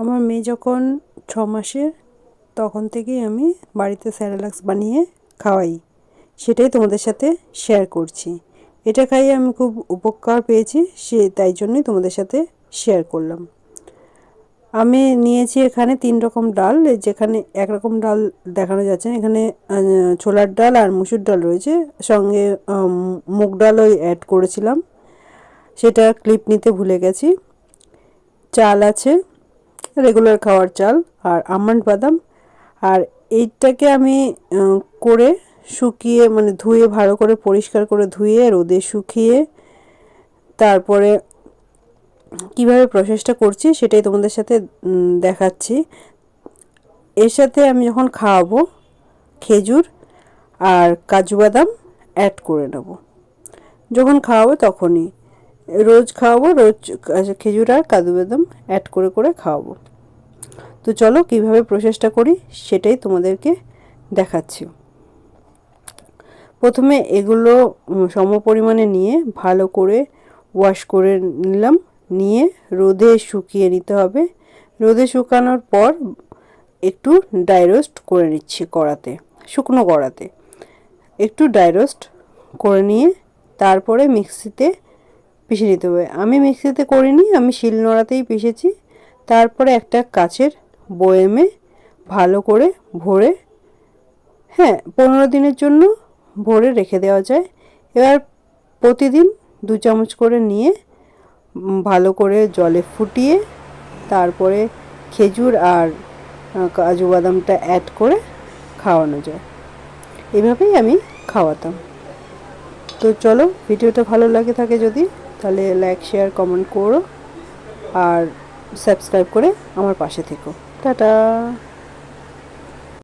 আমার মেয়ে যখন 6 মাসের তখন থেকেই আমি বাড়িতে স্যারেলাক্স বানিয়ে খাওয়াই, সেটাই তোমাদের সাথে শেয়ার করছি। এটা খাইয়ে আমি খুব উপকার পেয়েছি, তাই জন্যই তোমাদের সাথে শেয়ার করলাম। আমি নিয়েছি এখানে 3 রকম ডাল, যেখানে এক রকম ডাল দেখানো যাচ্ছে না, এখানে ছোলার ডাল আর মুসুর ডাল রয়েছে, সঙ্গে মুগ ডালও অ্যাড করেছিলাম, সেটা ক্লিপ নিতে ভুলে গেছি। চাল আছে, রেগুলার খাওয়ার চাল, আর আমন্ড বাদাম। আর এইটাকে আমি করে শুকিয়ে, মানে ধুয়ে ভালো করে পরিষ্কার করে ধুয়ে রোদে শুকিয়ে তারপরে কিভাবে প্রসেসটা করছি সেটাই তোমাদের সাথে দেখাচ্ছি। এর সাথে আমি যখন খাওয়াবো খেজুর আর কাজু বাদাম অ্যাড করে নেব। যখন খাওয়াবো তখনই, রোজ খাওয়াবো, রোজ খেজুর আর কাজু বাদাম অ্যাড করে করে খাওয়াবো। তো চলো কিভাবে প্রসেসটা করি সেটাই তোমাদেরকে দেখাচ্ছি। প্রথমে এগুলো সম পরিমাণে নিয়ে ভালো করে ওয়াশ করে নিলাম, নিয়ে রোদে শুকিয়ে নিতে হবে। রোদে শুকানোর পর একটু ড্রাই রোস্ট করে নিচ্ছি কড়াতে, শুকনো কড়াতে একটু ড্রাই রোস্ট করে নিয়ে তারপরে মিক্সিতে পিষে নিতে হবে। আমি মিক্সিতে করিনি, আমি শিলনোড়াতেই পিষেছি। তারপরে একটা কাচের বয়েমে ভালো করে ভরে, 15 দিনের জন্য ভরে রেখে দেওয়া যায়। এবার প্রতিদিন 2 চামচ করে নিয়ে ভালো করে জলে ফুটিয়ে তারপরে খেজুর আর কাজু বাদামটা অ্যাড করে খাওয়ানো যায়। এভাবেই আমি খাওয়াতাম। তো চলো, ভিডিওটা ভালো লাগে থাকে যদি, তাহলে লাইক শেয়ার কমেন্ট করো আর সাবস্ক্রাইব করে আমার পাশে থেকো। টাটা।